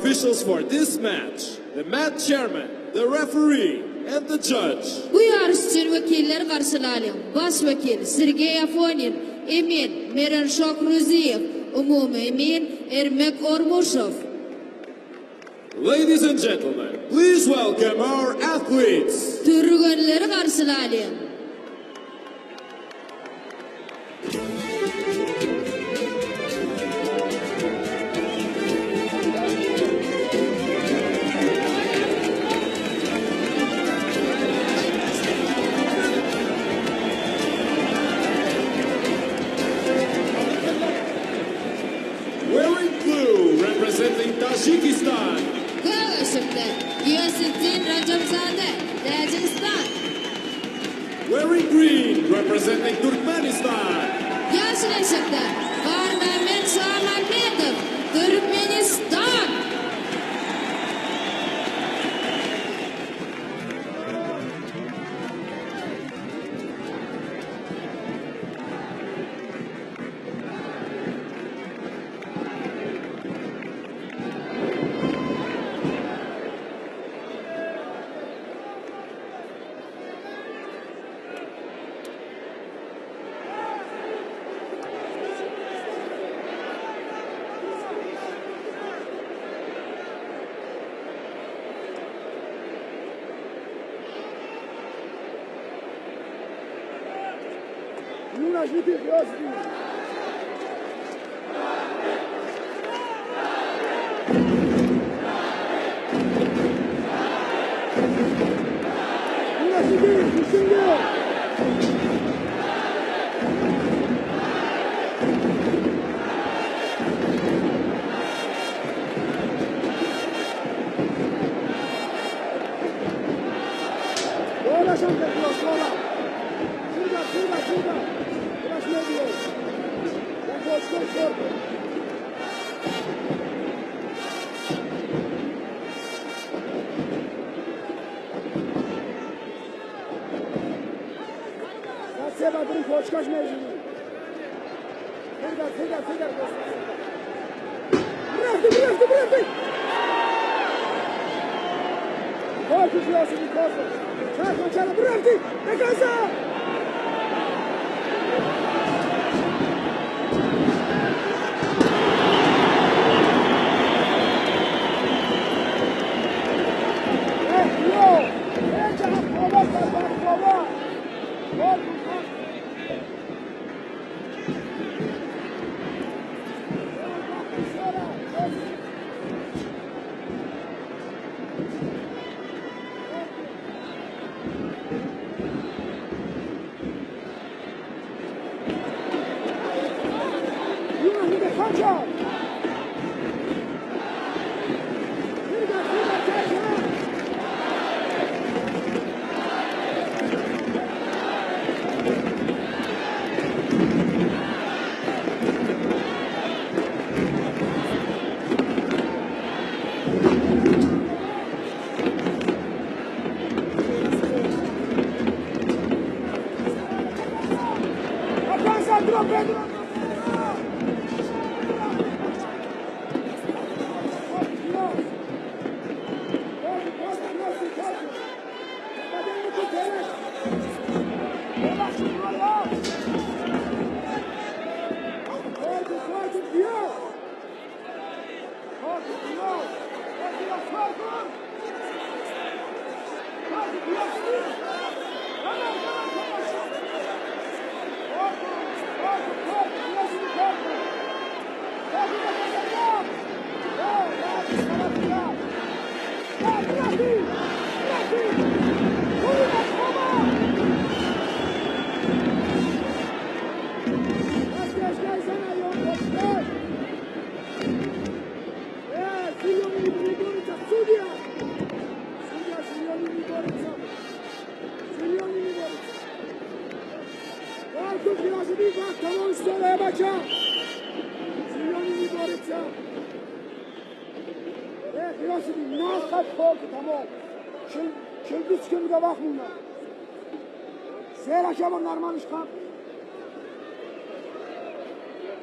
officials for this match, the match chairman, the referee, and the judge. Bu yarış için vakiller karşılayalım. Baş vakil Sergey Afonin, emin Meranshok Ruziyev, umumi emin Ermek Ormushov. Ladies and gentlemen, please welcome our athletes. Turgunları karşılayalım. Wearing blue, representing Tajikistan. Kavashimda Giyosittin Rajabzadeh, Tajikistan. Wearing green, representing Turkmenistan. Yaşlaşımda Karmahmet Şahmahmetov, Türkmenistan.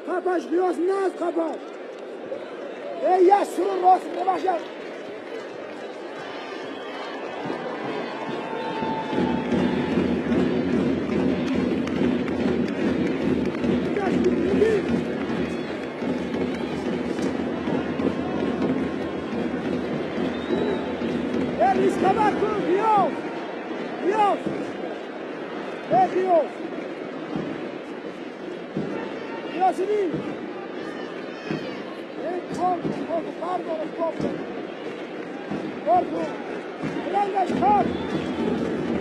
Kapaş, biraz naz kapaş. Ya şunun olsun ne bakacağız? Eles tabaco, Dios! Dios! Dios! Dios in Corpo, parlo lo scopo! Corpo! Prenda il corpo!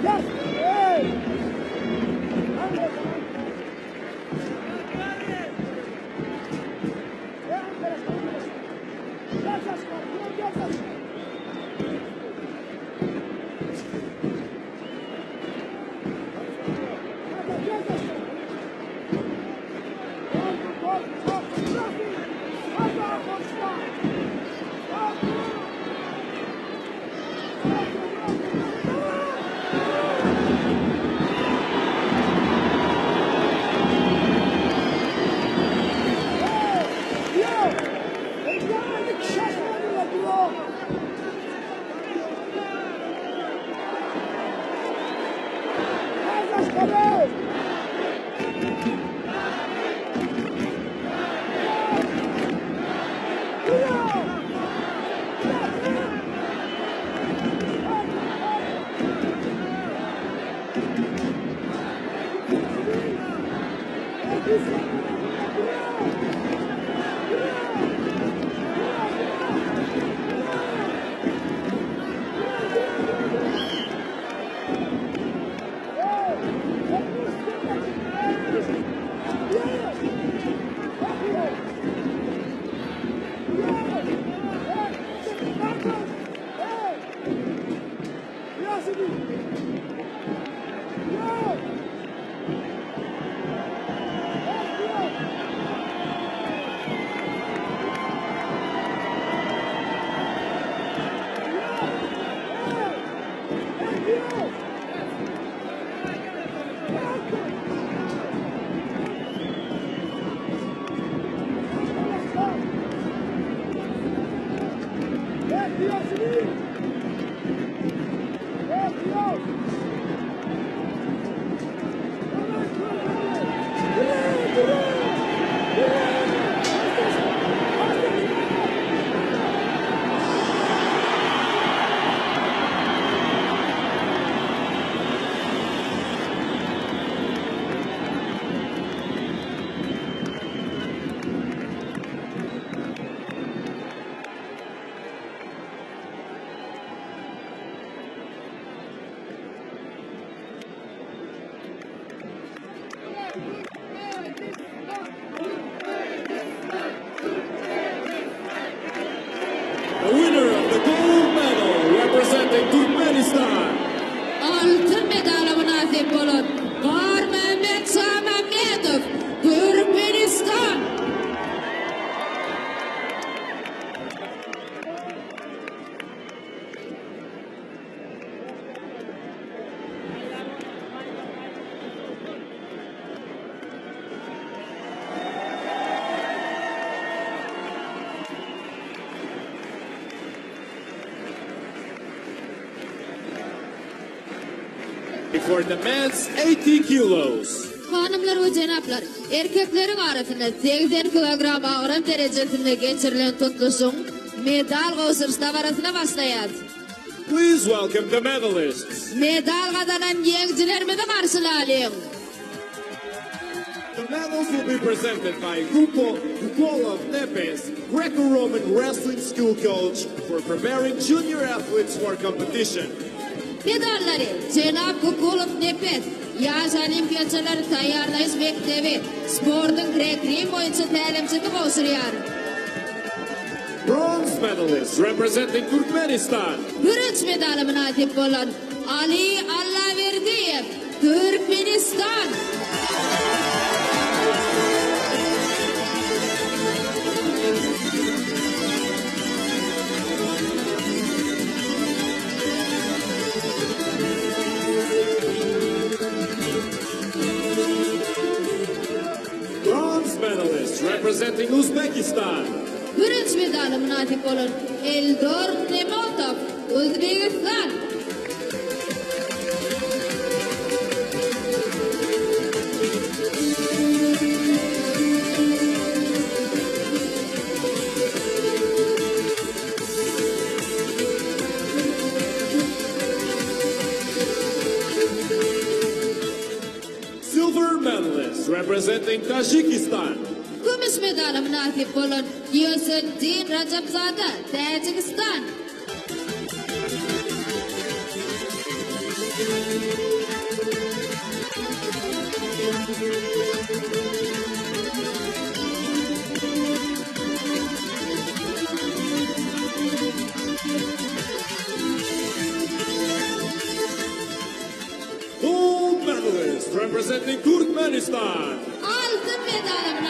Yes! Hey! The winner of the gold medal representing Turkmenistan. Altın medala münasip olan Gar Mehmet Samamedov, Türkmenistan. For the men's 80 kilos. Hanımlar ve cenaplar, erkeklerin arasında 80 kilogram ağırlık derecesinde geçirilen tutuşun medal kavuşturuşlar arasında başlayız. Please welcome the medalists. Medal kazanan gençlerimizi karşılayalım. The medals will be presented by Grupo Kukolov Nepes, Greco-Roman wrestling school coach for preparing junior athletes for competition. Medalları Cenab Kukulov Nepes, yaş olimpiyatçıları tayarlayış mektebi, sportun Grek-Rim boyunca təlimçisi kavuşturuyor. Bronze medalists representing Turkmenistan. Bürünç medalı münasip olan Ali Allaverdiyev, Türkmenistan. Bronze medalists representing Uzbekistan. Bürünç medalim nasip olan Eldor Nemotov, O'zbekiston. Silver medalist representing Tajikistan. Kumush medalim nasip olan Giyasuddin Rajabzada, Tajikiston. Gold medalist representing Turkmenistan. Altın medalim